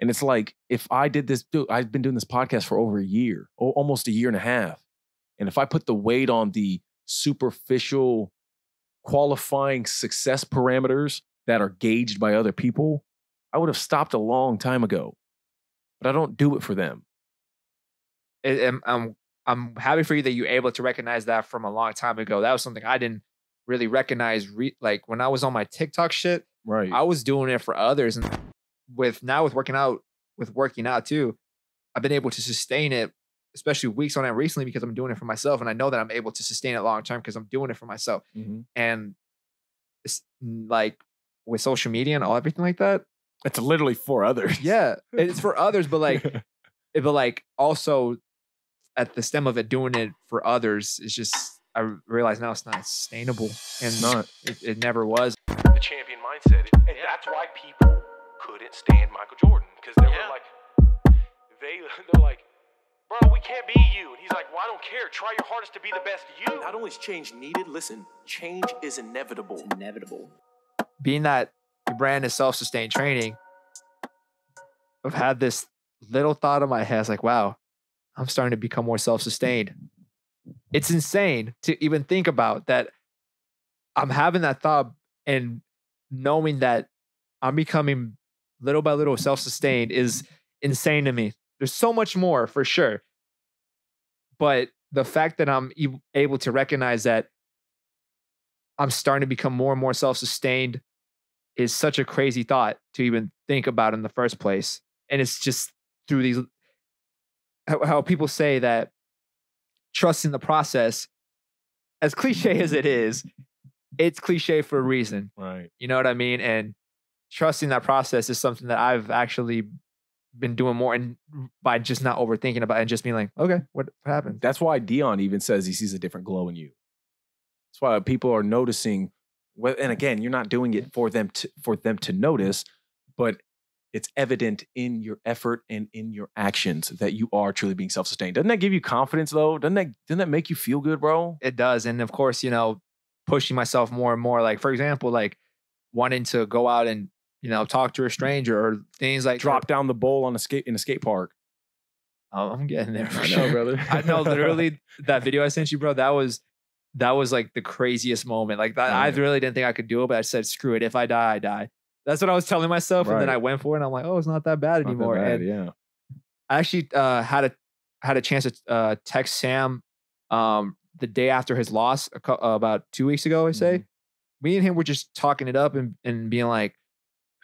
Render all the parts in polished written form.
And it's like, if I did this, dude, I've been doing this podcast for over a year, almost a year and a half. And if I put the weight on the superficial qualifying success parameters that are gauged by other people, I would have stopped a long time ago. But I don't do it for them. I'm happy for you that you're able to recognize that from a long time ago. That was something I didn't really recognize. Like when I was on my TikTok shit, right? I was doing it for others, and with working out too, I've been able to sustain it, especially weeks on end recently, because I'm doing it for myself, and I know that I'm able to sustain it long term because I'm doing it for myself. Mm-hmm. And it's like with social media and everything like that, it's literally for others. Yeah, it's for others, but like also at the stem of it, doing it for others is just, I realize now it's not sustainable, and it never was. The champion mindset, and that's why people couldn't stand Michael Jordan, because they were like, they're like, bro, we can't be you. And he's like, well, I don't care. Try your hardest to be the best you. Not only is change needed, listen, change is inevitable. It's inevitable. Being that your brand is self-sustained training, I've had this little thought in my head. It's like, wow, I'm starting to become more self-sustained. It's insane to even think about that. I'm having that thought and knowing that I'm becoming little by little self-sustained is insane to me. There's so much more for sure. But the fact that I'm able to recognize that I'm starting to become more and more self-sustained is such a crazy thought to even think about in the first place. And it's just through these, how people say that trusting the process, as cliche as it is, it's cliche for a reason. Right. You know what I mean? And trusting that process is something that I've actually been doing more, and by just not overthinking about it and just being like, okay, what happened? That's why Dion even says he sees a different glow in you. That's why people are noticing. And again, you're not doing it for them to notice, but it's evident in your effort and in your actions that you are truly being self-sustained. Doesn't that give you confidence though? Doesn't that make you feel good, bro? It does. And of course, pushing myself more and more, like, for example, like wanting to go out and, talk to a stranger or things like drop down the bowl in a skate park. Oh, I'm getting there. I know, brother. I know, literally that video I sent you, bro, that was like the craziest moment. Like that, I really didn't think I could do it, but I said, screw it. If I die, I die. That's what I was telling myself. Right. And then I went for it and I'm like, oh, it's not that bad anymore. That bad, and yeah. I actually had a chance to text Sam the day after his loss about 2 weeks ago, I say. Mm-hmm. Me and him were just talking it up and being like,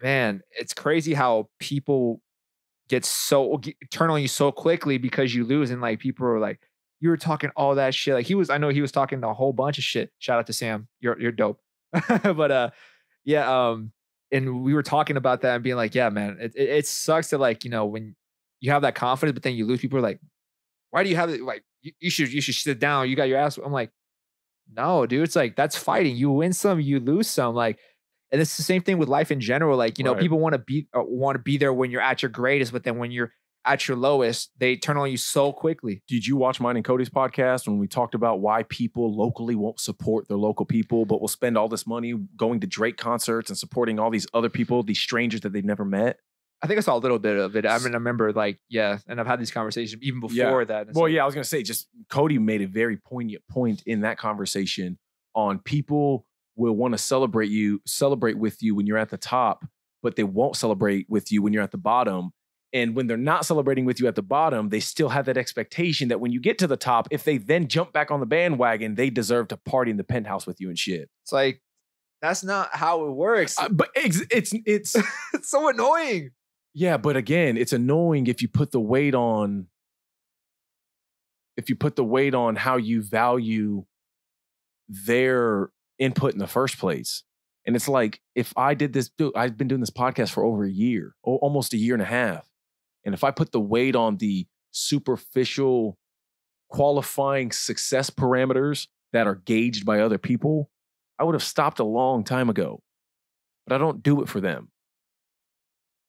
man, it's crazy how people turn on you so quickly because you lose. And like, people are like, you were talking all that shit. Like I know he was talking a whole bunch of shit. Shout out to Sam. You're dope. But yeah. And we were talking about that and being like, yeah, man, it sucks that, like, when you have that confidence, but then you lose, people are like, why do you have it? Like, you should sit down. You got your ass. I'm like, no, dude, it's like, that's fighting. You win some, you lose some. Like, and it's the same thing with life in general. Like, right. People want to be there when you're at your greatest, but then when you're at your lowest, they turn on you so quickly. Did you watch mine and Cody's podcast when we talked about why people locally won't support their local people, but will spend all this money going to Drake concerts and supporting all these other people, these strangers that they've never met? I think I saw a little bit of it. I mean, I remember, like, yeah, and I've had these conversations even before that. Well, yeah, I was going to say, just Cody made a very poignant point in that conversation on people will want to celebrate with you when you're at the top, but they won't celebrate with you when you're at the bottom. And when they're not celebrating with you at the bottom, they still have that expectation that when you get to the top, if they then jump back on the bandwagon, they deserve to party in the penthouse with you and shit. It's like, that's not how it works. But it's it's so annoying. Yeah, but again, it's annoying if you put the weight on how you value their input in the first place. And it's like, if I did this, dude, I've been doing this podcast for over a year, almost a year and a half. And if I put the weight on the superficial qualifying success parameters that are gauged by other people, I would have stopped a long time ago. But I don't do it for them.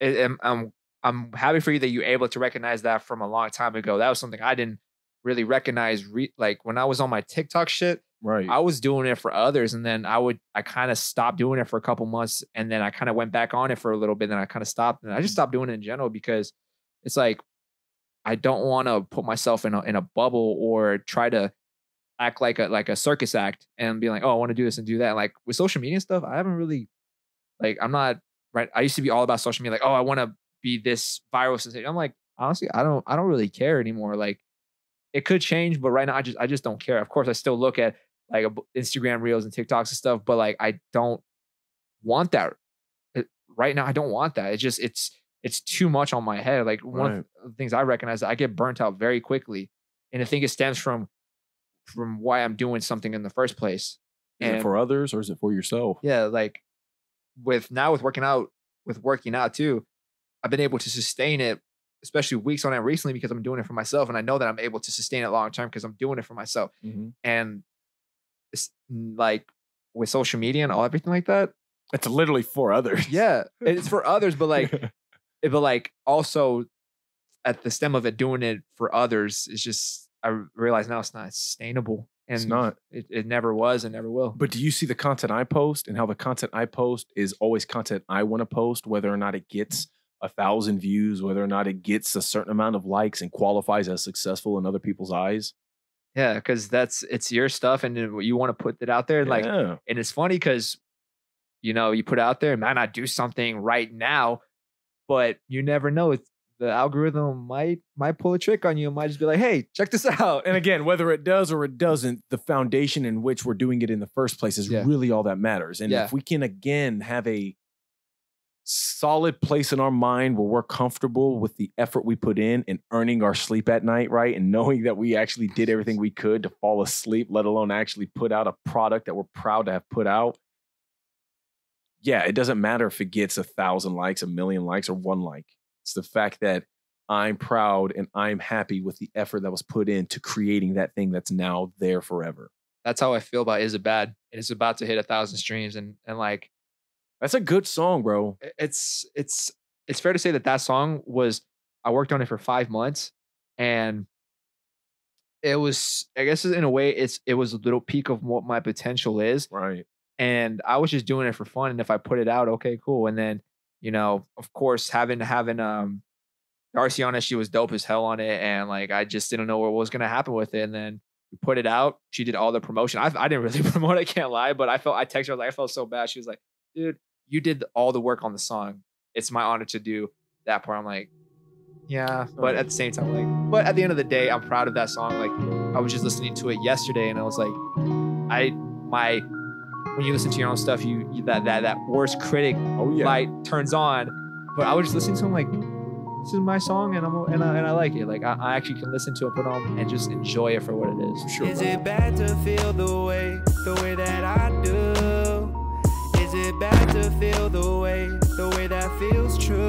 I'm happy for you that you're able to recognize that from a long time ago. That was something I didn't really recognize. Like when I was on my TikTok shit, Right. I was doing it for others, and then I kind of stopped doing it for a couple months, and then I kind of went back on it for a little bit, and I kind of stopped, and I just stopped doing it in general because it's like I don't want to put myself in a bubble or try to act like a circus act and be like, oh, I want to do this and do that. Like with social media stuff, I haven't really I'm not right. I used to be all about social media, like, oh, I want to be this viral sensation. I'm like, honestly, I don't really care anymore. Like it could change, but right now I just don't care. Of course, I still look at like Instagram reels and TikToks and stuff, but like I don't want that right now. I don't want that. It's too much on my head. Like one of the things I recognize, I get burnt out very quickly, and I think it stems from why I'm doing something in the first place. Is it for others or is it for yourself? Yeah, like with working out too, I've been able to sustain it, especially weeks on end recently because I'm doing it for myself, and I know that I'm able to sustain it long term because I'm doing it for myself. And it's like with social media and everything like that, it's literally for others. Yeah, it's for others, but like also at the stem of it, doing it for others is just. I realize now it's not sustainable, and it's not. It never was and never will. But do you see the content I post and how the content I post is always content I want to post, whether or not it gets 1,000 views, whether or not it gets a certain amount of likes and qualifies as successful in other people's eyes? Yeah, because it's your stuff and you want to put it out there. Like, and it's funny because, you put it out there, it might not do something right now, but you never know. The algorithm might pull a trick on you. It might just be like, hey, check this out. And again, whether it does or it doesn't, the foundation in which we're doing it in the first place is really all that matters. And if we can, again, have a solid place in our mind where we're comfortable with the effort we put in and earning our sleep at night, right? And knowing that we actually did everything we could to fall asleep, let alone actually put out a product that we're proud to have put out. Yeah, it doesn't matter if it gets 1,000 likes, 1,000,000 likes, or 1 like. It's the fact that I'm proud and I'm happy with the effort that was put into creating that thing that's now there forever. That's how I feel about Is It Bad? It's about to hit 1,000 streams, and like that's a good song, bro. It's fair to say that song was, I worked on it for 5 months, and it was, I guess in a way, it was a little peak of what my potential is. Right. And I was just doing it for fun, and if I put it out, okay, cool. And then of course, having Darcy on it, she was dope as hell on it, and like I just didn't know what was gonna happen with it. And then we put it out. She did all the promotion. I didn't really promote. I can't lie, but I texted her like I felt so bad. She was like, "Dude, you did all the work on the song. It's my honor to do that part." I'm like, yeah, but at the same time, but at the end of the day, I'm proud of that song. Like I was just listening to it yesterday, and I was like, when you listen to your own stuff, you that worst critic light turns on. But I was just listening to him like, this is my song, and I like it. Like I actually can listen to it, put on, and just enjoy it for what it is. For sure. Is it bad to feel the way that I do? Is it bad to feel the way that feels true?